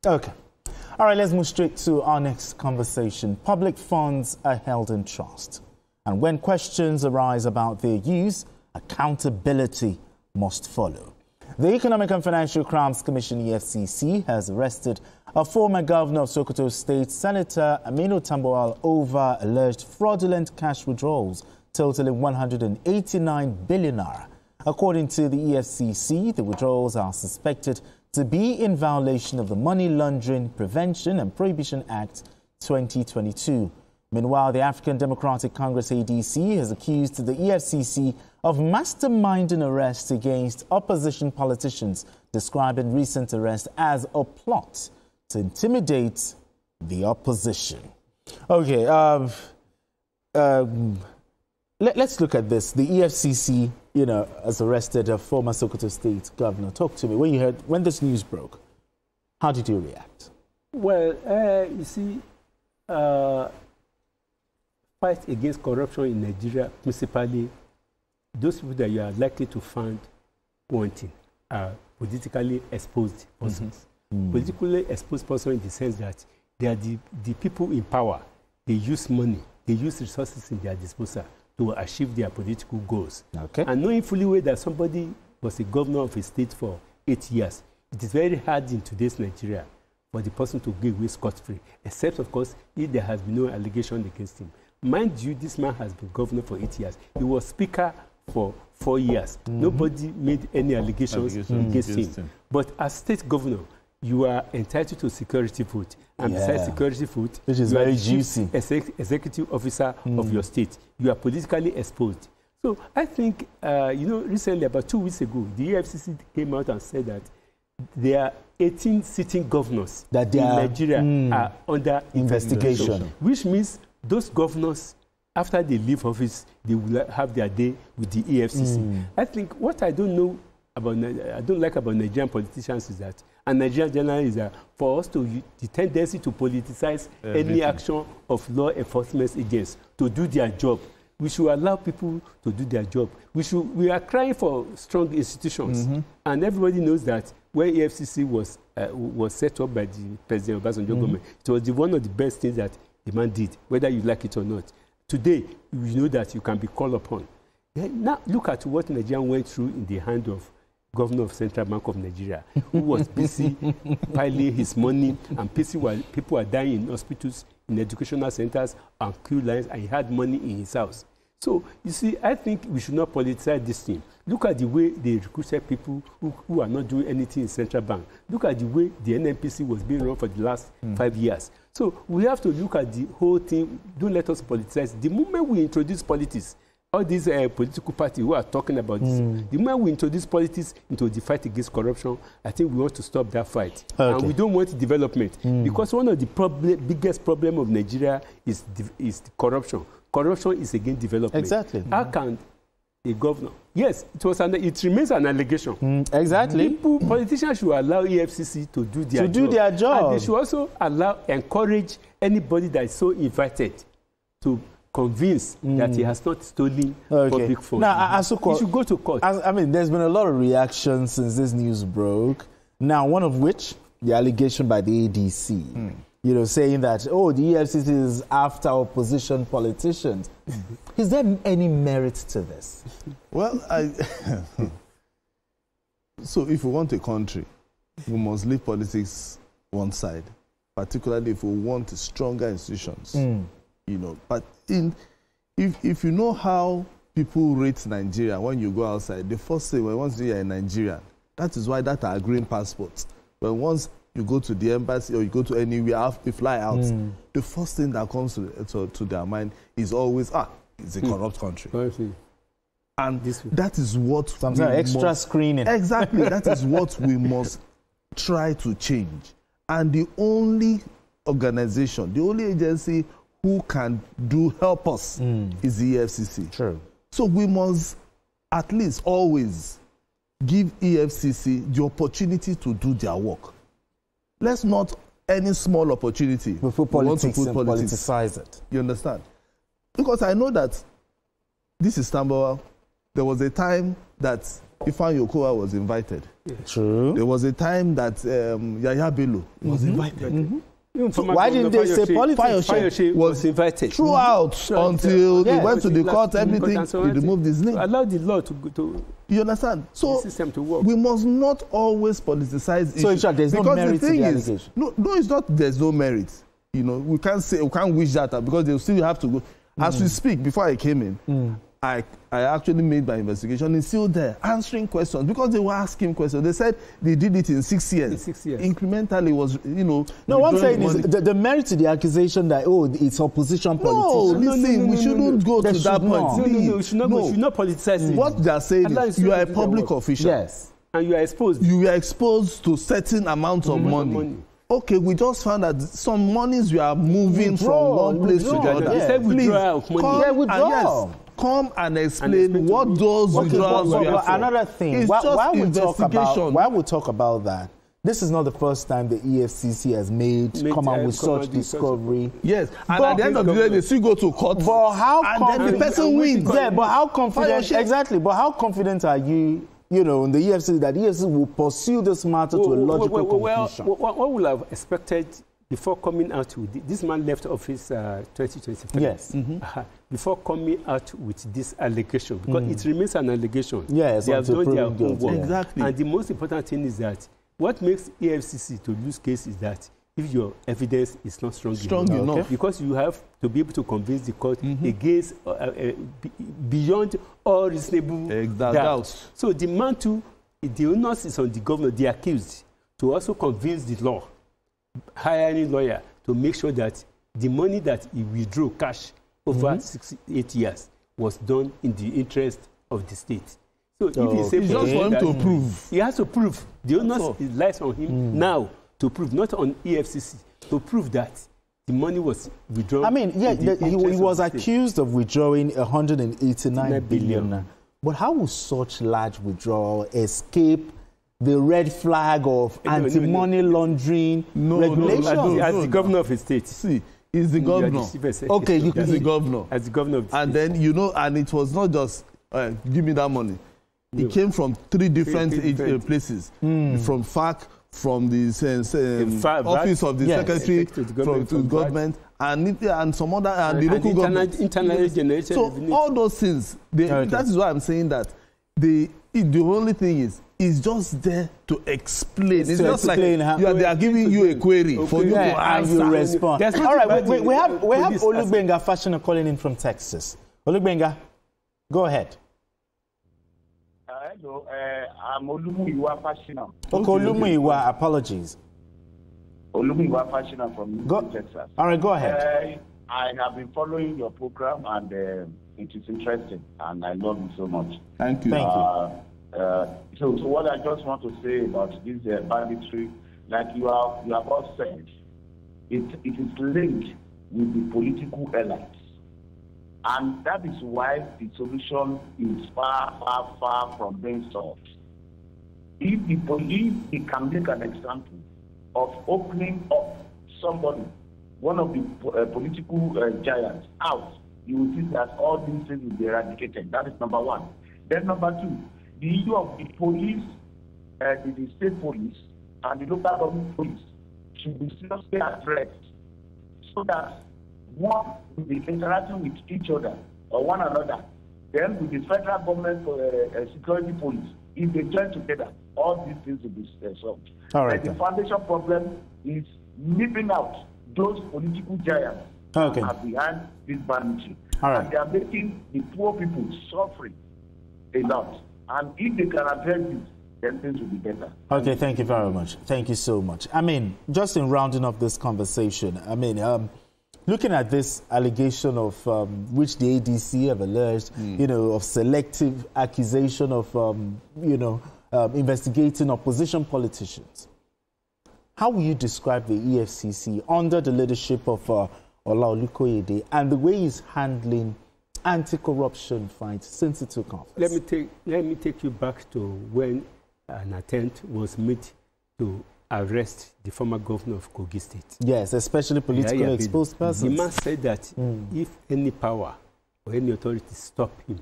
Okay. All right, let's move straight to our next conversation. Public funds are held in trust. And when questions arise about their use, accountability must follow. The Economic and Financial Crimes Commission, EFCC, has arrested a former governor of Sokoto State, Senator Aminu Tambuwal, over alleged fraudulent cash withdrawals totaling 189 billion naira. According to the EFCC, the withdrawals are suspected to be in violation of the Money Laundering Prevention and Prohibition Act 2022. Meanwhile, the African Democratic Congress ADC has accused the EFCC of masterminding arrests against opposition politicians, describing recent arrest as a plot to intimidate the opposition. Okay, let's look at this. The EFCC, has arrested a former Sokoto State governor. Talk to me. When this news broke, how did you react? Well, you see, fight against corruption in Nigeria, principally, those people that you are likely to find wanting are politically exposed persons. Politically exposed persons in the sense that they are the people in power. They use money, they use resources in their disposal to achieve their political goals. Okay. And knowing fully well that somebody was a governor of a state for 8 years, it is very hard in today's Nigeria for the person to get away scot-free, except, of course, if there has been no allegation against him. Mind you, this man has been governor for 8 years. He was speaker for 4 years. Nobody made any allegations against him. But as state governor, you are entitled to security vote. And besides security vote, which is very juicy, executive officer of your state. You are politically exposed. So I think, recently, about 2 weeks ago, the EFCC came out and said that there are 18 sitting governors that in Nigeria are under investigation, which means those governors, after they leave office, they will have their day with the EFCC. I think what I don't like about Nigerian politicians is that, and Nigerian generally, is that for us to the tendency to politicize any action of law enforcement agents to do their job. We should allow people to do their job. We are crying for strong institutions, and everybody knows that when EFCC was set up by the President Obasanjo government, it was one of the best things that the man did, whether you like it or not. Today, you know that you can be called upon. Now, look at what Nigeria went through in the hand of Governor of Central Bank of Nigeria, who was busy piling his money, and people were dying in hospitals, in educational centers, and queue lines, and he had money in his house. So, you see, I think we should not politicize this thing. Look at the way they recruited people who are not doing anything in Central Bank. Look at the way the NNPC was being run for the last 5 years. So, we have to look at the whole thing. Don't let us politicize. The moment we introduce politics, all these political parties who are talking about this, the moment we introduce politics into the fight against corruption, I think we want to stop that fight. Okay. And we don't want development. Because one of the biggest problems of Nigeria is corruption. Corruption is against development. Exactly. How can a governor? Yes, it remains an allegation. Exactly. Politicians should allow EFCC to do their job. And they should also encourage anybody that is so invited to convince that he has not stolen public funds. Now, he should go to court. There's been a lot of reactions since this news broke. Now, one of which, the allegation by the ADC, saying that, the EFCC is after opposition politicians. Is there any merit to this? Well, so if we want a country, we must leave politics one side, particularly if we want stronger institutions. But if you know how people rate Nigeria when you go outside, the first thing, once you are a Nigerian, that is why that are green passports. But once you go to the embassy or you go to anywhere, you fly out, the first thing that comes to their mind is always, it's a corrupt country. And that is what screening. Exactly, that is what we must try to change. And the only organization, the only agency who can help us is the EFCC. True. So we must at least always give EFCC the opportunity to do their work. Let's not any small opportunity. We put politics and politicize it. You understand? Because I know that this is Tambuwal, there was a time that Ifan Yokoa was invited. Yeah. True. There was a time that Yaya Bello was invited. So why didn't they say politics? Fayose was invited throughout until they went to the court, everything, they removed his name. Allow the law to you understand? So the system to work. We must not always politicize issues. So in short, there's no merit to the allegation. No, it's not there's no merit. You know, we can't wish that because they still have to go. As we speak, before I came in, I actually made my investigation. He's still there answering questions because they were asking questions. They said they did it in 6 years. In 6 years. Incrementally was, you know. No, what I'm saying is the merit to the accusation that, it's opposition politics. No, listen, we shouldn't go to that point. No, we should not politicize it. What they are saying is you are a public official. Yes. And you are exposed. You are exposed to certain amounts of money. Okay, we just found that some monies you are moving from one place to the other. They said withdrawal of money. Come and explain what those withdrawals were for. Another thing, while we talk about that, this is not the first time the EFCC has come out with such discovery. Yes, and at the end of the day, they still go to court. But how and then the person wins. Yeah, but how confident? Exactly. But how confident are you? You know, in the EFCC, that EFCC will pursue this matter to a logical conclusion. What would have expected before coming out with this man left office 2023? Yes. Before coming out with this allegation, because it remains an allegation. Yes, they have done their own work. Exactly. And the most important thing is that what makes EFCC to lose case is that if your evidence is not strong enough. Okay. Because you have to be able to convince the court against beyond all reasonable doubt. So the man the onus is on the governor, the accused, to also convince the law, hiring lawyer to make sure that the money that he withdrew cash over 8 years was done in the interest of the state. So if he says just for him to prove, he has to prove. The onus lies on him now to prove, not on EFCC, to prove that the money was withdrawn. I mean, yeah, he was accused of withdrawing 189 billion. But how will such large withdrawal escape the red flag of anti-money laundering regulations? As the governor of a state. See, he's the governor. Okay, he's the governor. As the governor of the and state. Then, you know, and it was not just, give me that money. It came from three different places. From FAC, from the office of the secretary, from the government, and some other, and the local government. Internally generated. So all those things, that is why I'm saying that the only thing is just there to explain. It's just like they are giving you a query for you to answer. And you respond. All right, we have Olugbenga Fashioner calling in from Texas. Olugbenga, go ahead. Hello, I'm Olumuyiwa Fashioner. Okay, Olumuyiwa, apologies. Olumuyiwa Fashioner from Texas. All right, go ahead. I have been following your program and it is interesting and I love it so much. Thank you. So what I just want to say about this banditry, like you have all said, it is linked with the political elites. And that is why the solution is far, far, far from being solved. If the police can make an example of opening up somebody, one of the political giants, out, you will see that all these things will be eradicated. That is number one. Then number two, the issue of the police, the state police, and the local government police should be seriously addressed so that one will be interacting with each other or one another. Then with the federal government security police, if they join together, all these things will be solved. All right. The foundation problem is nipping out those political giants that are behind this banditry. And they are making the poor people suffering a lot. And if they can address this, then things will be better. Okay, thank you very much. Thank you so much. I mean, just in rounding up this conversation, I mean, looking at this allegation of which the ADC have alleged, you know, of selective accusation of, investigating opposition politicians, how will you describe the EFCC under the leadership of Ola Olukoyede and the way he's handling anti-corruption fight since it took office? Let me take you back to when an attempt was made to arrest the former governor of Kogi State. Yes, especially politically exposed persons. The man said that if any power or any authority stop him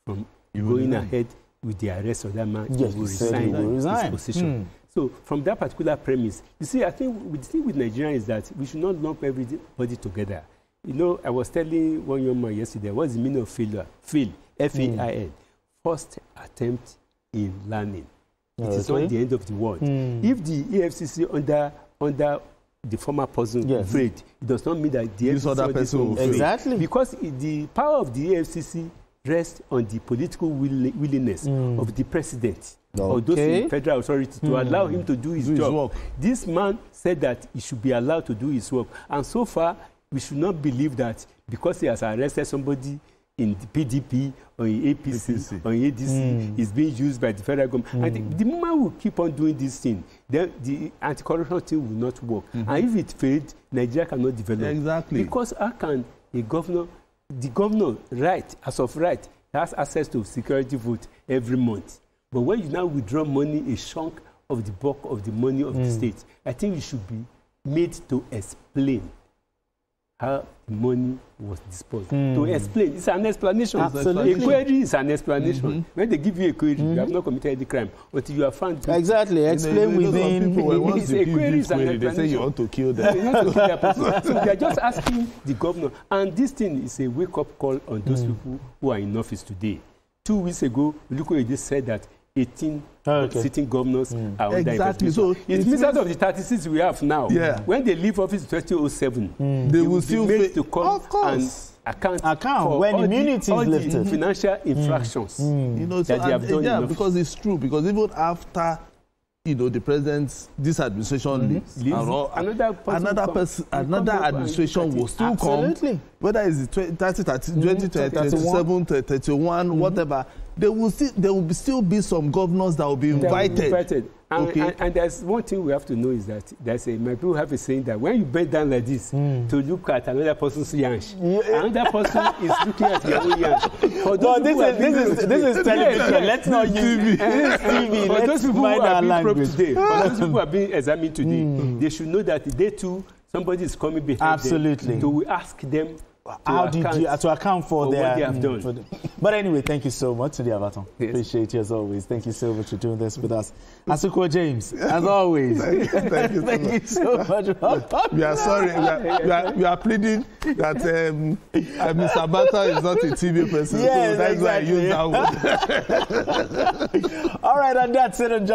from going ahead with the arrest of that man, yes, he will resign his position. So from that particular premise, you see, I think the thing with Nigeria is that we should not lump everybody together. You know, I was telling one young man yesterday, what's the meaning of failure? Fail, F-A-I-L. First attempt in learning. It is not the end of the world. If the EFCC under the former person afraid, it does not mean that the other person will fail. Exactly. Because the power of the EFCC rests on the political willingness of the president or those in federal authority to allow him to do his job. This man said that he should be allowed to do his work. And so far, we should not believe that because he has arrested somebody in the PDP or in APC or in ADC is being used by the federal government. And the moment we keep on doing this thing, then the anti-corruption thing will not work. And if it failed, Nigeria cannot develop. Exactly. Because how can a governor, the governor, as of right, has access to security vote every month. But when you now withdraw money, a chunk of the bulk of the money of the state, I think you should be made to explain how the money was disposed. To explain. It's an explanation. Absolutely. A query is an explanation. When they give you a query, you have not committed any crime until you are found. Exactly. Explain within. It's a query is an explanation. They say you want to kill them. You want to kill that person. So they are just asking the governor. And this thing is a wake-up call on those people who are in office today. 2 weeks ago, Olukoyede said that 18 sitting governors are under investigation. So it means out of the 36 we have now, when they leave office in 2007, they will still be made to come and account for when immunity is lifted. The financial infractions you know, so, that they have done. Yeah, because it's true. Because even after the president's this administration leaves, another administration will still come. Whether it's 2027, 31, whatever. There will still be some governors that will be invited. And there's one thing we have to know is that my people have a saying that when you bend down like this to look at another person's yansh, another person is looking at your own yansh. This is television. Let's not use TV. For those people who are being probed today, for those people who are being examined today, they should know that they too, somebody is coming behind them to ask them to account for what they have done. But anyway, thank you so much to the Avaton. Yes. Appreciate you as always. Thank you so much for doing this with us. Asuko James, as always. Thank you so much. We are sorry. We are pleading that Mr. Bata is not a TV person. Yes, so that's why I use that word. All right, and that's it.